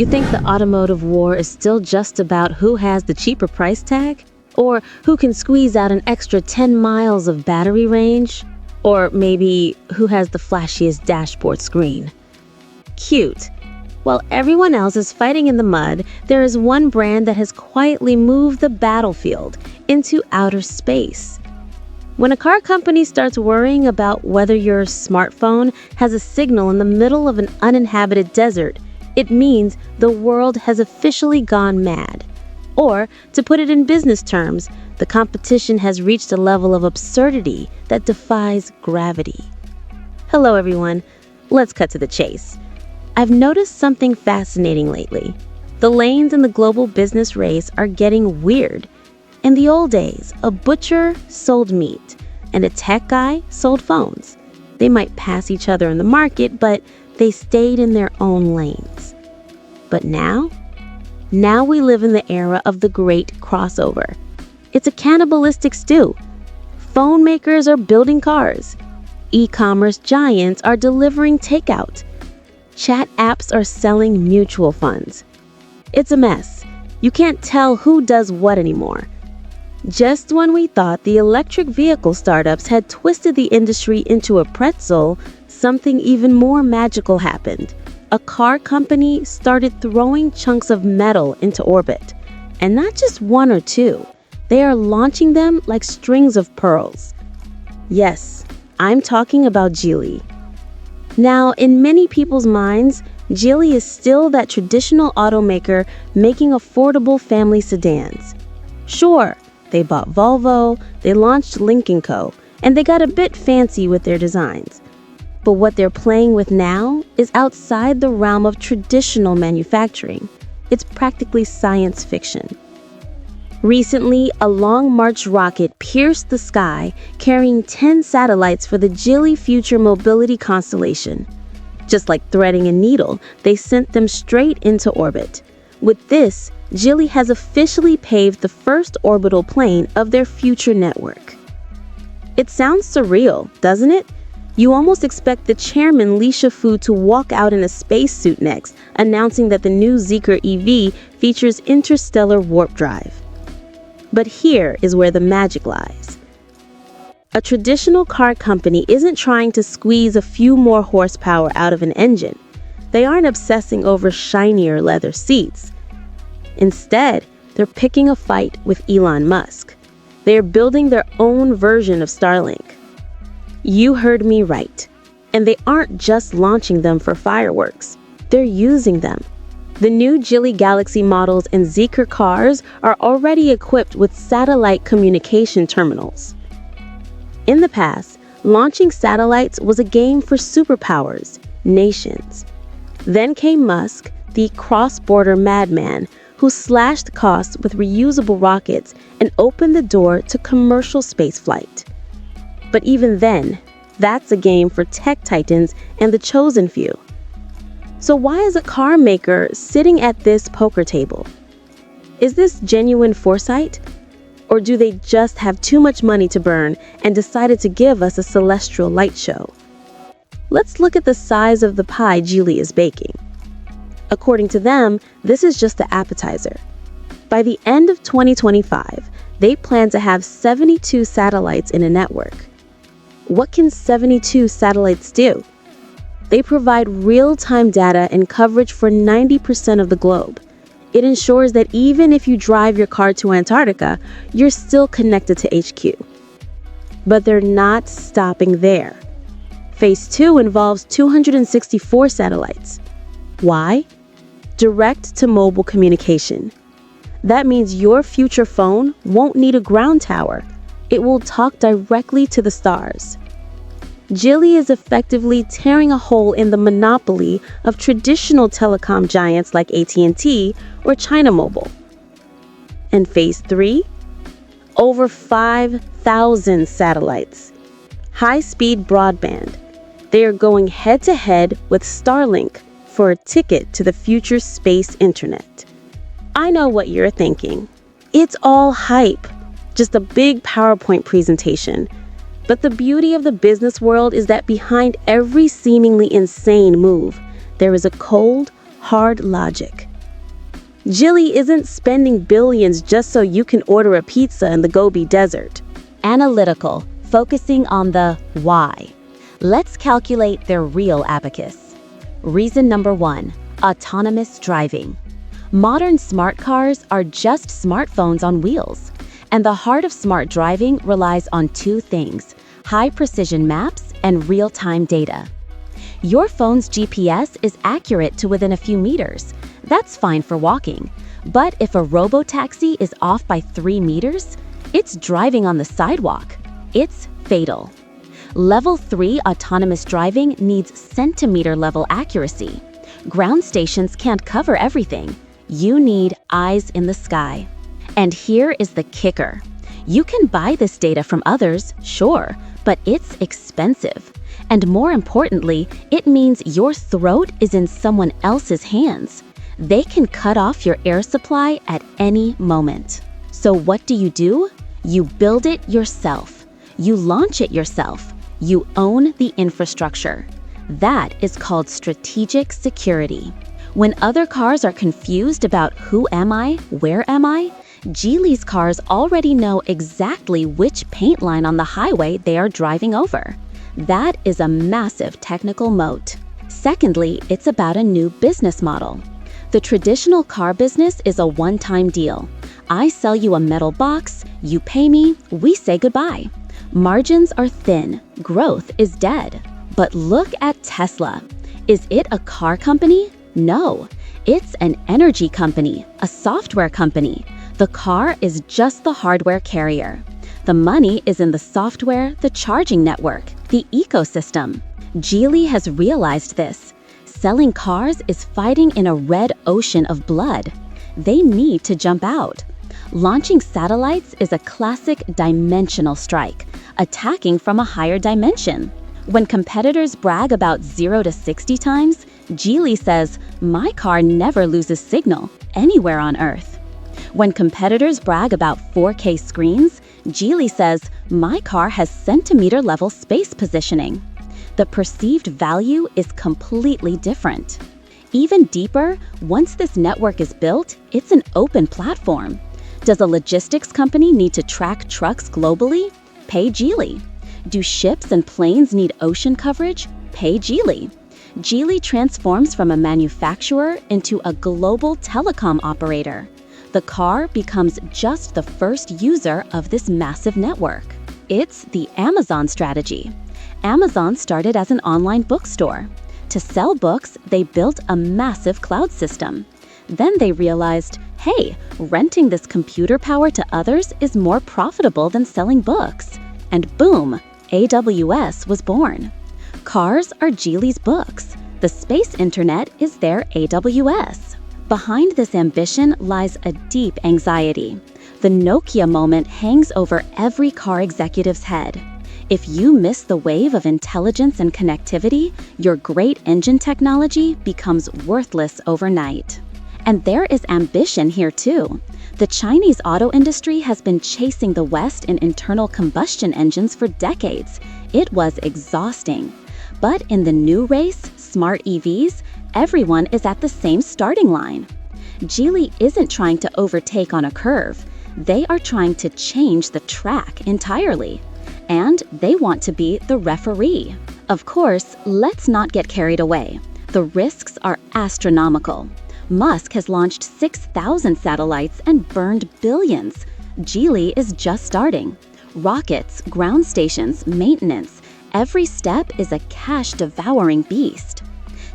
You think the automotive war is still just about who has the cheaper price tag? Or who can squeeze out an extra 10 miles of battery range? Or maybe who has the flashiest dashboard screen? Cute. While everyone else is fighting in the mud, there is one brand that has quietly moved the battlefield into outer space. When a car company starts worrying about whether your smartphone has a signal in the middle of an uninhabited desert, it means the world has officially gone mad. Or, to put it in business terms, the competition has reached a level of absurdity that defies gravity. Hello everyone, let's cut to the chase. I've noticed something fascinating lately. The lanes in the global business race are getting weird. In the old days, a butcher sold meat, and a tech guy sold phones. They might pass each other in the market, but they stayed in their own lanes. But now we live in the era of the great crossover. It's a cannibalistic stew. Phone makers are building cars. E-commerce giants are delivering takeout. Chat apps are selling mutual funds. It's a mess. You can't tell who does what anymore. Just when we thought the electric vehicle startups had twisted the industry into a pretzel, something even more magical happened. A car company started throwing chunks of metal into orbit. And not just one or two. They are launching them like strings of pearls. Yes, I'm talking about Geely. Now, in many people's minds, Geely is still that traditional automaker making affordable family sedans. Sure, they bought Volvo, they launched Lynk & Co., and they got a bit fancy with their designs. But what they're playing with now is outside the realm of traditional manufacturing. It's practically science fiction. Recently, a Long March rocket pierced the sky, carrying 10 satellites for the Geely Future Mobility constellation. Just like threading a needle, they sent them straight into orbit. With this, Geely has officially paved the first orbital plane of their future network. It sounds surreal, doesn't it? You almost expect the chairman Li Shufu to walk out in a spacesuit next, announcing that the new Zeekr EV features interstellar warp drive. But here is where the magic lies. A traditional car company isn't trying to squeeze a few more horsepower out of an engine. They aren't obsessing over shinier leather seats. Instead, they're picking a fight with Elon Musk. They're building their own version of Starlink. You heard me right. And they aren't just launching them for fireworks. They're using them. The new Geely Galaxy models and Zeekr cars are already equipped with satellite communication terminals. In the past, launching satellites was a game for superpowers, nations. Then came Musk, the cross-border madman, who slashed costs with reusable rockets and opened the door to commercial spaceflight. But even then, that's a game for tech titans and the chosen few. So why is a car maker sitting at this poker table? Is this genuine foresight? Or do they just have too much money to burn and decided to give us a celestial light show? Let's look at the size of the pie Geely is baking. According to them, this is just the appetizer. By the end of 2025, they plan to have 72 satellites in a network. What can 72 satellites do? They provide real-time data and coverage for 90% of the globe. It ensures that even if you drive your car to Antarctica, you're still connected to HQ. But they're not stopping there. Phase 2 involves 264 satellites. Why? Direct-to-mobile communication. That means your future phone won't need a ground tower. It will talk directly to the stars. Geely is effectively tearing a hole in the monopoly of traditional telecom giants like AT&T or China Mobile. And Phase 3? Over 5,000 satellites. High-speed broadband. They are going head-to-head with Starlink for a ticket to the future space internet. I know what you're thinking. It's all hype. Just a big PowerPoint presentation. But the beauty of the business world is that behind every seemingly insane move, there is a cold, hard logic. Jilly isn't spending billions just so you can order a pizza in the Gobi Desert. Analytical, focusing on the why. Let's calculate their real abacus. Reason number 1, autonomous driving. Modern smart cars are just smartphones on wheels, and the heart of smart driving relies on 2 things: high-precision maps and real-time data. Your phone's GPS is accurate to within a few meters. That's fine for walking. But if a robo-taxi is off by 3 meters, it's driving on the sidewalk. It's fatal. Level 3 autonomous driving needs centimeter-level accuracy. Ground stations can't cover everything. You need eyes in the sky. And here is the kicker. You can buy this data from others, sure, but it's expensive. And more importantly, it means your throat is in someone else's hands. They can cut off your air supply at any moment. So what do? You build it yourself. You launch it yourself. You own the infrastructure. That is called strategic security. When other cars are confused about who am I, where am I, Geely's cars already know exactly which paint line on the highway they are driving over. That is a massive technical moat. Secondly, it's about a new business model. The traditional car business is a one-time deal. I sell you a metal box, you pay me, we say goodbye. Margins are thin, growth is dead. But look at Tesla. Is it a car company? No, it's an energy company, a software company. The car is just the hardware carrier. The money is in the software, the charging network, the ecosystem. Geely has realized this. Selling cars is fighting in a red ocean of blood. They need to jump out. Launching satellites is a classic dimensional strike, attacking from a higher dimension. When competitors brag about 0 to 60 times, Geely says, my car never loses signal anywhere on Earth. When competitors brag about 4K screens, Geely says, my car has centimeter-level space positioning. The perceived value is completely different. Even deeper, once this network is built, it's an open platform. Does a logistics company need to track trucks globally? Pay Geely. Do ships and planes need ocean coverage? Pay Geely. Geely transforms from a manufacturer into a global telecom operator. The car becomes just the first user of this massive network. It's the Amazon strategy. Amazon started as an online bookstore. To sell books, they built a massive cloud system. Then they realized, hey, renting this computer power to others is more profitable than selling books. And boom, AWS was born. Cars are Geely's books. The space internet is their AWS. Behind this ambition lies a deep anxiety. The Nokia moment hangs over every car executive's head. If you miss the wave of intelligence and connectivity, your great engine technology becomes worthless overnight. And there is ambition here too. The Chinese auto industry has been chasing the West in internal combustion engines for decades. It was exhausting. But in the new race, smart EVs, everyone is at the same starting line. Geely isn't trying to overtake on a curve. They are trying to change the track entirely. And they want to be the referee. Of course, let's not get carried away. The risks are astronomical. Musk has launched 6,000 satellites and burned billions. Geely is just starting. Rockets, ground stations, maintenance, every step is a cash-devouring beast.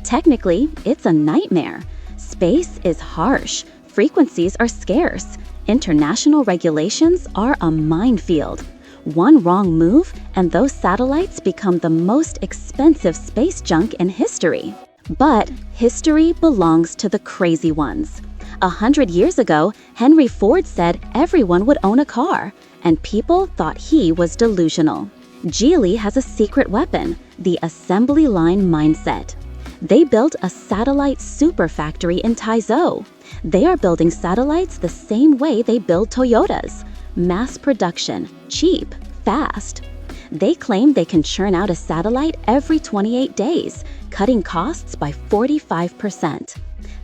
Technically, it's a nightmare. Space is harsh, frequencies are scarce, international regulations are a minefield. One wrong move, and those satellites become the most expensive space junk in history. But history belongs to the crazy ones. 100 years ago, Henry Ford said everyone would own a car, and people thought he was delusional. Geely has a secret weapon, the assembly line mindset. They built a satellite super factory in Taizhou. They are building satellites the same way they build Toyotas. Mass production, cheap, fast. They claim they can churn out a satellite every 28 days, cutting costs by 45%.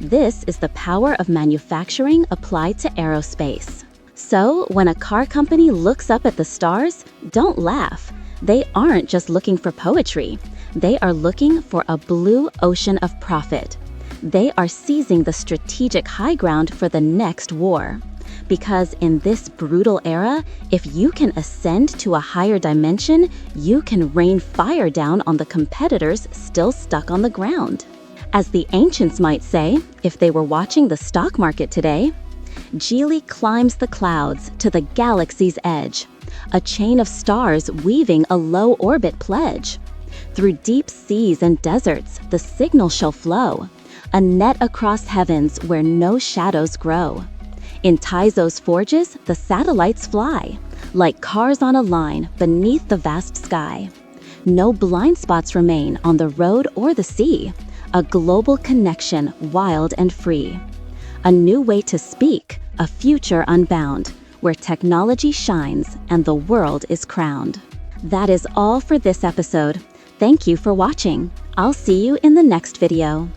This is the power of manufacturing applied to aerospace. So, when a car company looks up at the stars, don't laugh. They aren't just looking for poetry. They are looking for a blue ocean of profit. They are seizing the strategic high ground for the next war. Because in this brutal era, if you can ascend to a higher dimension, you can rain fire down on the competitors still stuck on the ground. As the ancients might say, if they were watching the stock market today, Geely climbs the clouds to the galaxy's edge, a chain of stars weaving a low orbit pledge. Through deep seas and deserts, the signal shall flow, a net across heavens where no shadows grow. In Taizo's forges, the satellites fly, like cars on a line beneath the vast sky. No blind spots remain on the road or the sea, a global connection wild and free. A new way to speak, a future unbound, where technology shines and the world is crowned. That is all for this episode. Thank you for watching. I'll see you in the next video.